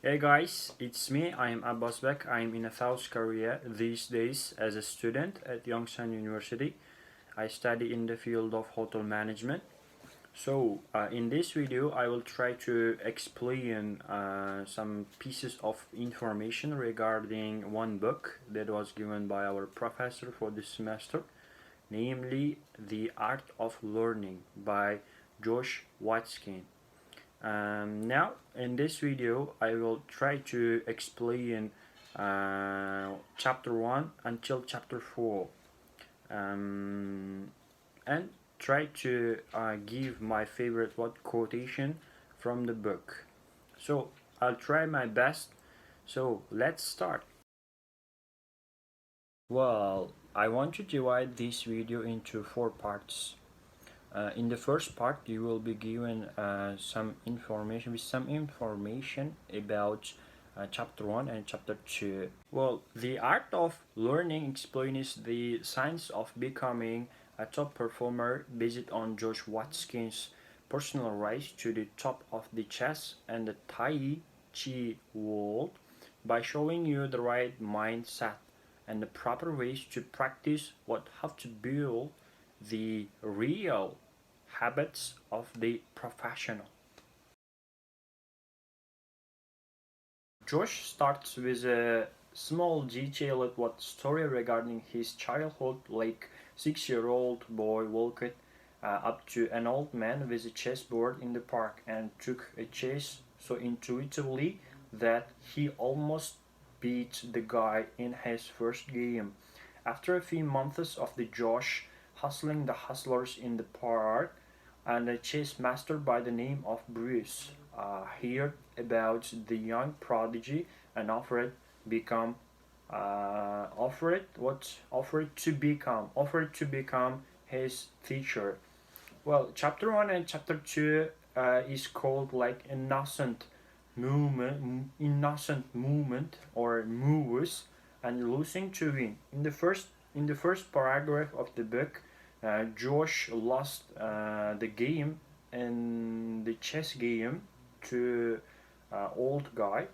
Hey guys, it's me. I'm Abbosbek. I'm in South Korea these days as a student at Yongsan University. I study in the field of hotel management. In this video, I will try to explain some pieces of information regarding one book that was given by our professor for this semester, namely The Art of Learning by Josh Watkin. Now in this video I will try to explain chapter 1 until chapter 4 and try to give my favorite quotation from the book. So I'll try my best. So let's start. Well, I want to divide this video into four parts. In the first part, you will be given some information about chapter 1 and chapter 2. Well, the art of learning explains the science of becoming a top performer based on Josh Watkins' personal rise to the top of the chess and the Tai Chi world by showing you the right mindset and the proper ways to practice what have to build the real habits of the professional. Josh starts with a small detailed what story regarding his childhood, like 6-year-old boy walked up to an old man with a chessboard in the park and took a chess so intuitively that he almost beat the guy in his first game. After a few months of the Josh hustling the hustlers in the park, and a chess master by the name of Bruce heard about the young prodigy and become offered to become his teacher. Well, chapter 1 and chapter 2 is called like innocent movement or moves and losing to win. In the first paragraph of the book, Josh lost the game in the chess game to old guy.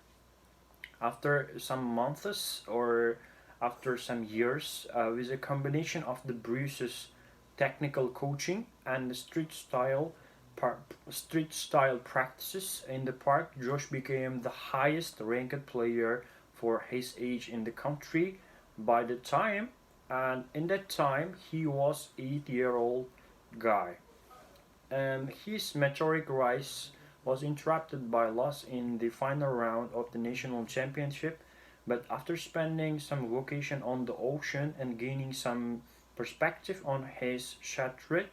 After some months or after some years, with a combination of the Bruce's technical coaching and the street style practices in the park, Josh became the highest ranked player for his age in the country by the time, and in that time he was 8-year-old guy. And his meteoric rise was interrupted by loss in the final round of the national championship. But after spending some vacation on the ocean and gaining some perspective on his shattered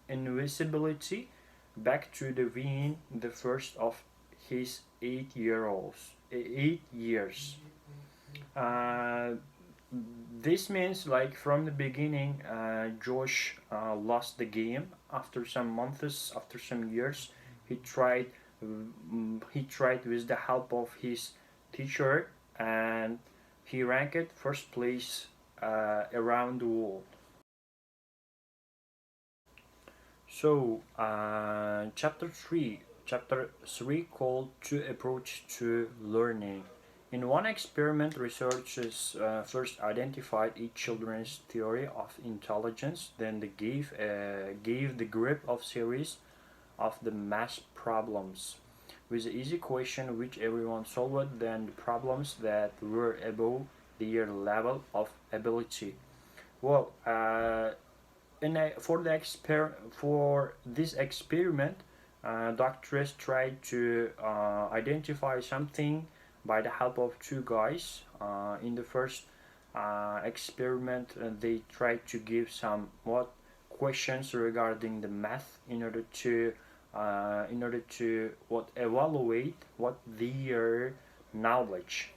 invisibility, back to the win the first of his 8 years. Uh, this means like from the beginning, Josh lost the game after some months, after some years. He tried, he tried with the help of his teacher, and he ranked first place around the world. Chapter 3 called Two Approach to Learning. In one experiment, researchers first identified each children's theory of intelligence, then they gave the group of series of the math problems with the easy question which everyone solved, then the problems that were above their level of ability. Well, for this experiment, doctors tried to identify something by the help of two guys. In the first experiment, they tried to give some what questions regarding the math in order to what evaluate what their knowledge.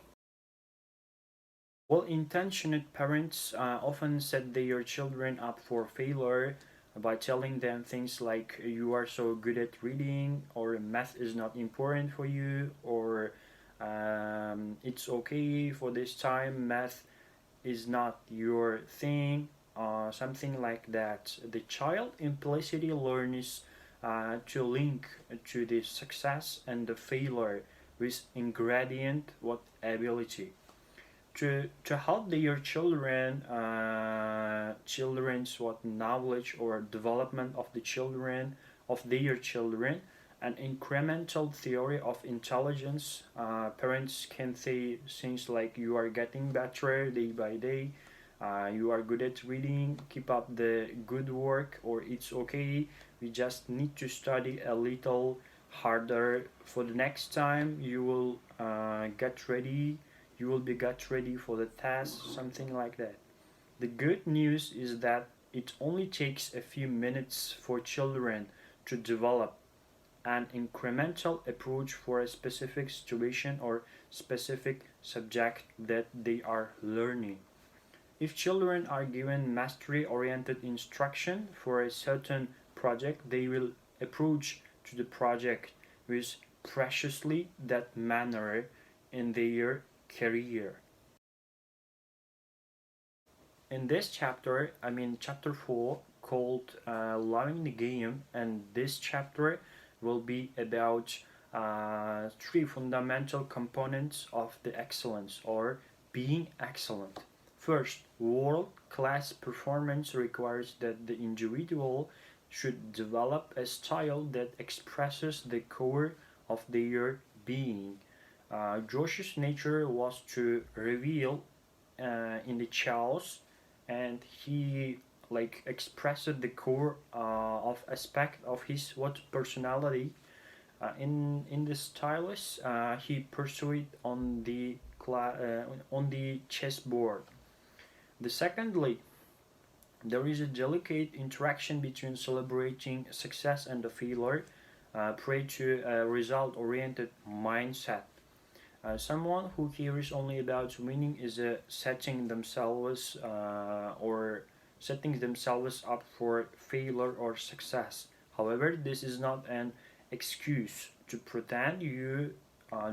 Well-intentioned parents often set their children up for failure by telling them things like you are so good at reading, or math is not important for you, or it's okay for this time, math is not your thing, something like that. The child implicitly learns to link to the success and the failure with ingredient what ability to help their children's what knowledge or development of the children of their children, an incremental theory of intelligence. Parents can say things like you are getting better day by day, you are good at reading, keep up the good work, or it's okay, we just need to study a little harder for the next time, you will be get ready for the test, something like that. The good news is that it only takes a few minutes for children to develop an incremental approach for a specific situation or specific subject that they are learning. If children are given mastery oriented instruction for a certain project, they will approach to the project with preciously that manner in their career. In this chapter, chapter 4, called Loving the Game, and this chapter will be about three fundamental components of the excellence or being excellent. First, world class performance requires that the individual should develop a style that expresses the core of their being. Josh's nature was to reveal in the chaos, and he like expressed the core of aspect of his what personality in the stylus he pursued on the chessboard. The secondly, there is a delicate interaction between celebrating success and the failure, pray to a result-oriented mindset. Someone who cares only about winning is setting themselves up for failure or success. However, this is not an excuse to pretend you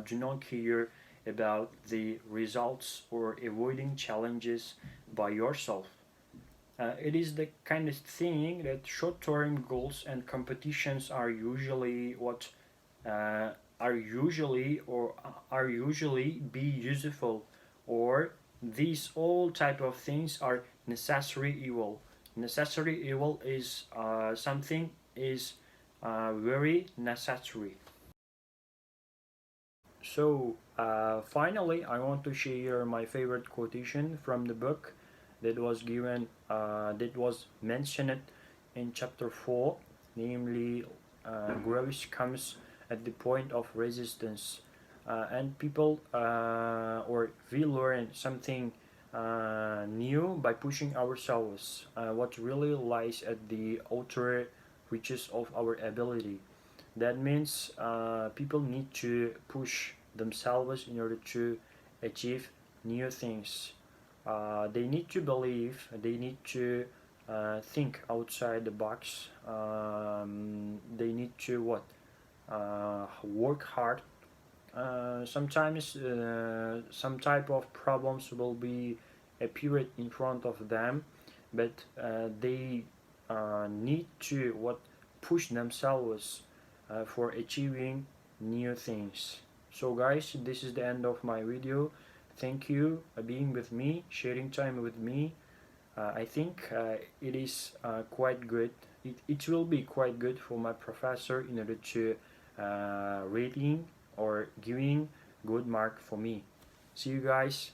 do not care about the results or avoiding challenges by yourself. It is the kind of thing that short-term goals and competitions are usually what uh, are usually be useful, or these all type of things are necessary evil. Necessary evil is something is very necessary. So finally, I want to share my favorite quotation from the book that was mentioned in chapter 4, namely, grace comes at the point of resistance, and people or we learn something new by pushing ourselves. What really lies at the outer reaches of our ability. That means people need to push themselves in order to achieve new things. They need to believe, they need to think outside the box. They need to what? Work hard. Sometimes some type of problems will be appeared in front of them, but they need to what push themselves for achieving new things. So guys, this is the end of my video. Thank you being with me, sharing time with me. I think it is quite good. It will be quite good for my professor in order to rating or giving good mark for me. See you guys.